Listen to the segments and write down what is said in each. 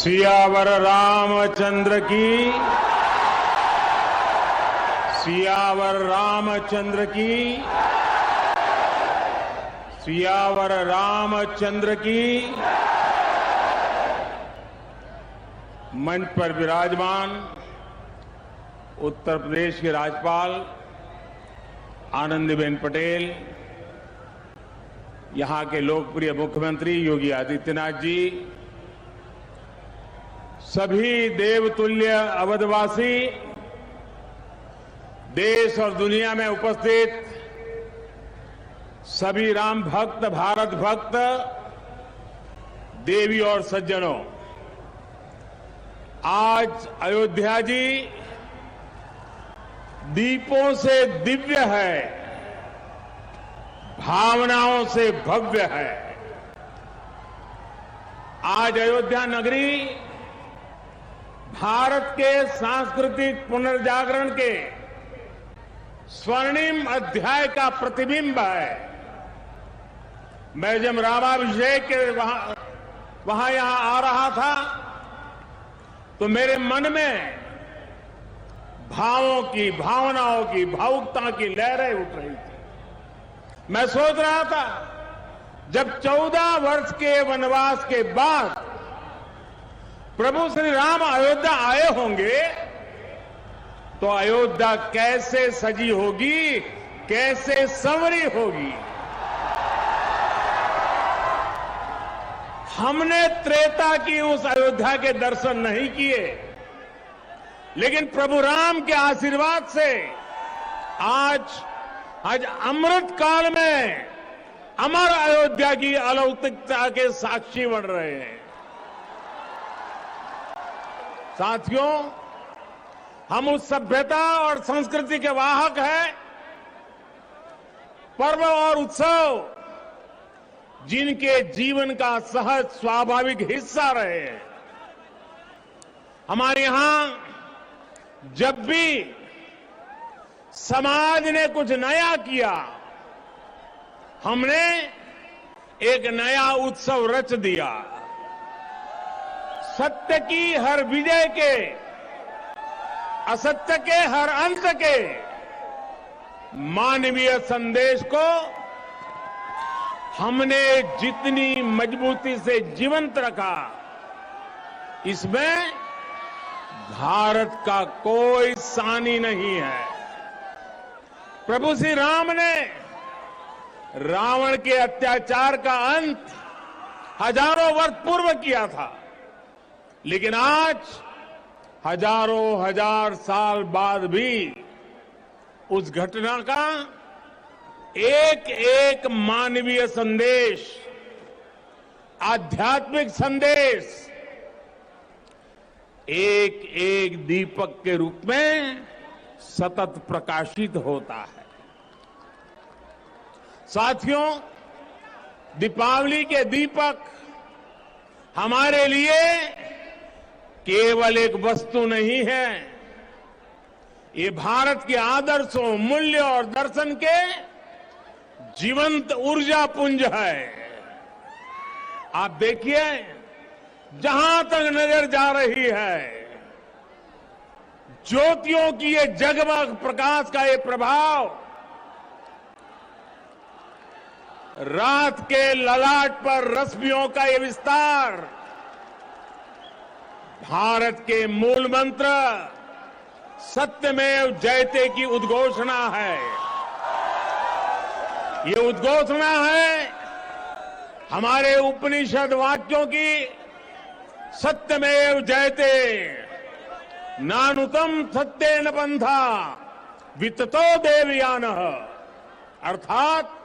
सियावर रामचंद्र की, सियावर रामचंद्र की, सियावर रामचंद्र की। मंच पर विराजमान उत्तर प्रदेश के राज्यपाल आनंदीबेन पटेल, यहां के लोकप्रिय मुख्यमंत्री योगी आदित्यनाथ जी, सभी देवतुल्य अवधवासी, देश और दुनिया में उपस्थित सभी राम भक्त, भारत भक्त, देवी और सज्जनों, आज अयोध्या जी दीपों से दिव्य है, भावनाओं से भव्य है। आज अयोध्या नगरी भारत के सांस्कृतिक पुनर्जागरण के स्वर्णिम अध्याय का प्रतिबिंब है। मैं जब रामाभिषेक के वहां यहां आ रहा था तो मेरे मन में भावों की, भावनाओं की, भावुकता की लहरें उठ रही थी। मैं सोच रहा था जब 14 वर्ष के वनवास के बाद प्रभु श्री राम अयोध्या आए होंगे तो अयोध्या कैसे सजी होगी, कैसे संवरी होगी। हमने त्रेता की उस अयोध्या के दर्शन नहीं किए, लेकिन प्रभु राम के आशीर्वाद से आज अमृत काल में अमर अयोध्या की अलौकिकता के साक्षी बन रहे हैं। साथियों, हम उस सभ्यता और संस्कृति के वाहक हैं, पर्व और उत्सव जिनके जीवन का सहज स्वाभाविक हिस्सा रहे हैं। हमारे यहां जब भी समाज ने कुछ नया किया, हमने एक नया उत्सव रच दिया। सत्य की हर विजय के, असत्य के हर अंत के मानवीय संदेश को हमने जितनी मजबूती से जीवंत रखा, इसमें भारत का कोई सानी नहीं है। प्रभु श्री राम ने रावण के अत्याचार का अंत हजारों वर्ष पूर्व किया था, लेकिन आज हजारों हजार साल बाद भी उस घटना का एक एक मानवीय संदेश, आध्यात्मिक संदेश एक एक दीपक के रूप में सतत प्रकाशित होता है। साथियों, दीपावली के दीपक हमारे लिए केवल एक वस्तु नहीं है, ये भारत के आदर्शों, मूल्य और दर्शन के जीवंत ऊर्जा पुंज है। आप देखिए, जहां तक नजर जा रही है, ज्योतियों की ये जगमग प्रकाश का ये प्रभाव, रात के ललाट पर रश्मियों का ये विस्तार, भारत के मूल मंत्र सत्यमेव जयते की उद्घोषणा है। ये उद्घोषणा है हमारे उपनिषद वाक्यों की, सत्यमेव जयते, नानुतम सत्येन पंथा विततो देवयानः, अर्थात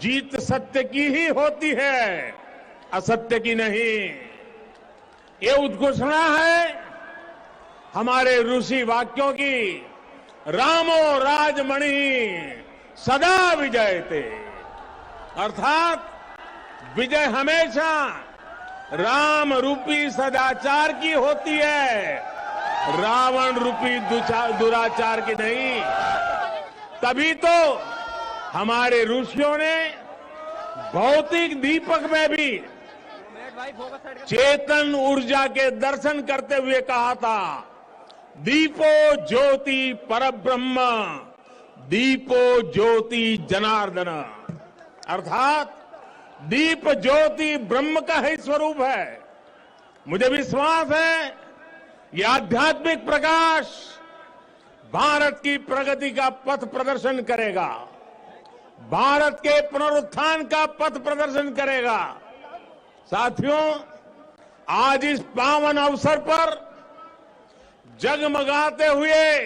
जीत सत्य की ही होती है, असत्य की नहीं। ये उद्घोषणा है हमारे ऋषि वाक्यों की, रामो राजमणि सदा विजयते, अर्थात विजय हमेशा राम रूपी सदाचार की होती है, रावण रूपी दुराचार की नहीं। तभी तो हमारे ऋषियों ने भौतिक दीपक में भी चेतन ऊर्जा के दर्शन करते हुए कहा था, दीपो ज्योति परब्रह्म, दीपो ज्योति जनार्दन। अर्थात दीप ज्योति ब्रह्म का ही स्वरूप है। मुझे विश्वास है ये आध्यात्मिक प्रकाश भारत की प्रगति का पथ प्रदर्शन करेगा, भारत के पुनरुत्थान का पथ प्रदर्शन करेगा। साथियों, आज इस पावन अवसर पर जगमगाते हुए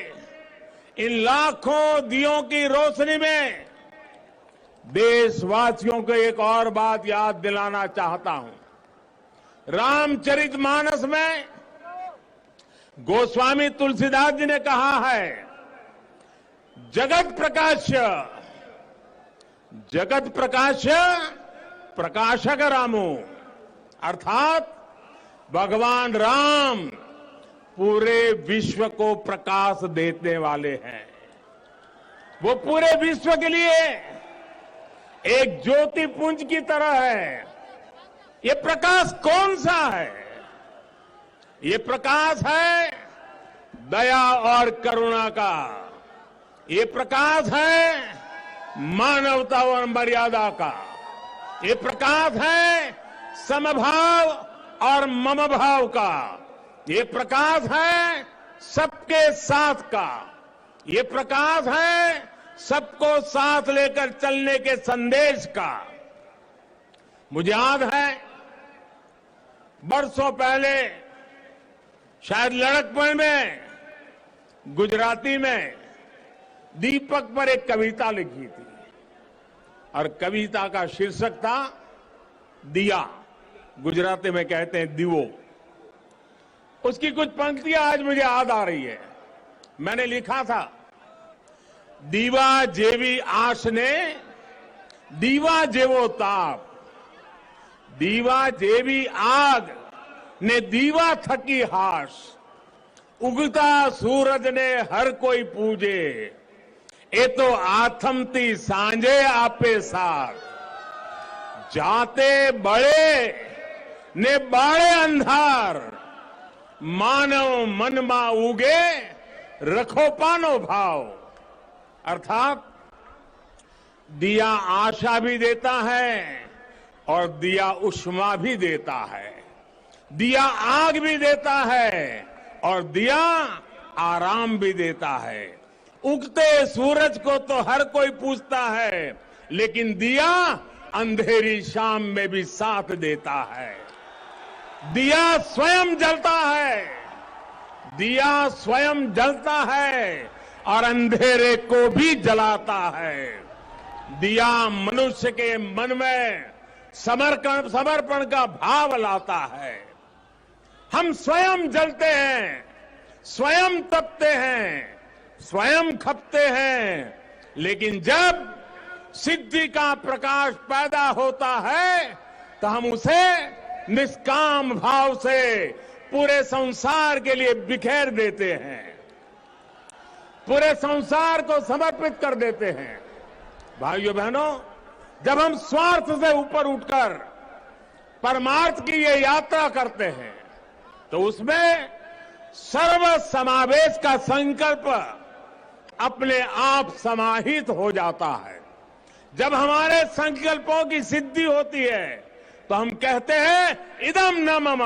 इन लाखों दियों की रोशनी में देशवासियों को एक और बात याद दिलाना चाहता हूं। रामचरितमानस में गोस्वामी तुलसीदास जी ने कहा है, जगत प्रकाश्य प्रकाशक रामो। अर्थात भगवान राम पूरे विश्व को प्रकाश देने वाले हैं। वो पूरे विश्व के लिए एक ज्योति पुंज की तरह है। ये प्रकाश कौन सा है? ये प्रकाश है दया और करुणा का। ये प्रकाश है मानवता और मर्यादा का। ये प्रकाश है समभाव और मम भाव का। ये प्रकाश है सबके साथ का। ये प्रकाश है सबको साथ लेकर चलने के संदेश का। मुझे याद है बरसों पहले शायद लड़कपन में गुजराती में दीपक पर एक कविता लिखी थी और कविता का शीर्षक था दिया। गुजराती में कहते हैं दीवो। उसकी कुछ पंक्तियां आज मुझे याद आ रही है। मैंने लिखा था, दीवा जेवी आश ने दीवा जेवो ताप, दीवा जेवी आग ने दीवा थकी हाश, उगता सूरज ने हर कोई पूजे, ए तो आथमती सांझे आपे साथ, जाते बड़े ने बाड़े अंधार, मानव मन मा उगे रखो पानो भाव। अर्थात दिया आशा भी देता है और दिया उष्मा भी देता है, दिया आग भी देता है और दिया आराम भी देता है। उगते सूरज को तो हर कोई पूछता है, लेकिन दिया अंधेरी शाम में भी साथ देता है। दिया स्वयं जलता है, दिया स्वयं जलता है और अंधेरे को भी जलाता है। दिया मनुष्य के मन में समर्पण का भाव लाता है। हम स्वयं जलते हैं, स्वयं तपते हैं, स्वयं खपते हैं, लेकिन जब सिद्धि का प्रकाश पैदा होता है तो हम उसे निष्काम भाव से पूरे संसार के लिए बिखेर देते हैं, पूरे संसार को समर्पित कर देते हैं। भाइयों बहनों, जब हम स्वार्थ से ऊपर उठकर परमार्थ की ये यात्रा करते हैं तो उसमें सर्व समावेश का संकल्प अपने आप समाहित हो जाता है। जब हमारे संकल्पों की सिद्धि होती है तो हम कहते हैं इदम न मम,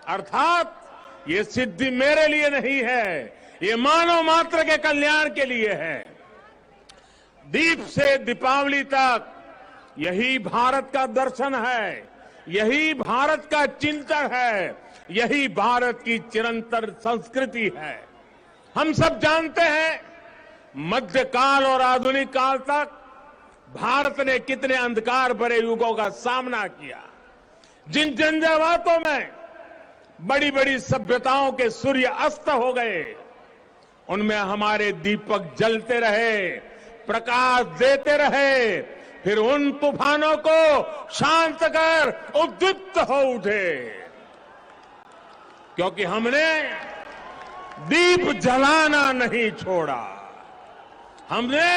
अर्थात ये सिद्धि मेरे लिए नहीं है, ये मानव मात्र के कल्याण के लिए है। दीप से दीपावली तक यही भारत का दर्शन है, यही भारत का चिंतन है, यही भारत की चिरंतन संस्कृति है। हम सब जानते हैं मध्यकाल और आधुनिक काल तक भारत ने कितने अंधकार भरे युगों का सामना किया। जिन झंझावातों में बड़ी बड़ी सभ्यताओं के सूर्य अस्त हो गए, उनमें हमारे दीपक जलते रहे, प्रकाश देते रहे, फिर उन तूफानों को शांत कर उद्दीप्त हो उठे, क्योंकि हमने दीप जलाना नहीं छोड़ा, हमने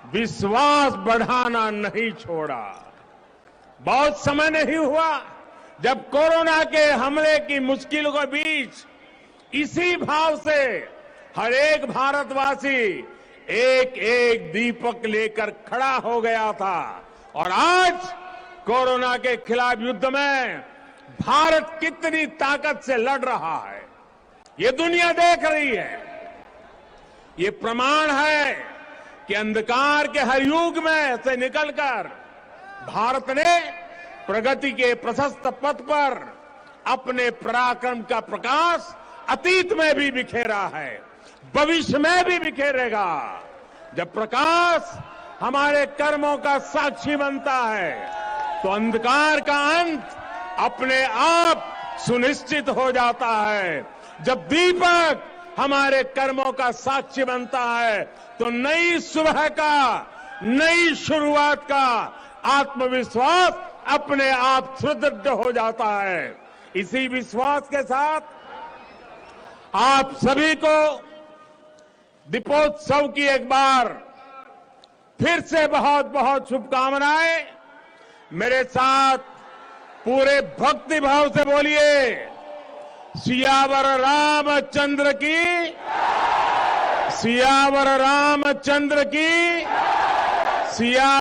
विश्वास बढ़ाना नहीं छोड़ा। बहुत समय नहीं हुआ जब कोरोना के हमले की मुश्किलों के बीच इसी भाव से हर एक भारतवासी एक एक दीपक लेकर खड़ा हो गया था और आज कोरोना के खिलाफ युद्ध में भारत कितनी ताकत से लड़ रहा है ये दुनिया देख रही है। ये प्रमाण है कि अंधकार के हर युग में से निकलकर भारत ने प्रगति के प्रशस्त पथ पर अपने पराक्रम का प्रकाश अतीत में भी बिखेरा है, भविष्य में भी बिखेरेगा। जब प्रकाश हमारे कर्मों का साक्षी बनता है तो अंधकार का अंत अपने आप सुनिश्चित हो जाता है। जब दीपक हमारे कर्मों का साक्षी बनता है तो नई सुबह का, नई शुरुआत का आत्मविश्वास अपने आप सुदृढ़ हो जाता है। इसी विश्वास के साथ आप सभी को दीपोत्सव की एक बार फिर से बहुत बहुत शुभकामनाएं। मेरे साथ पूरे भक्ति भाव से बोलिए, सियावर रामचंद्र की, सियावर रामचंद्र की, सिया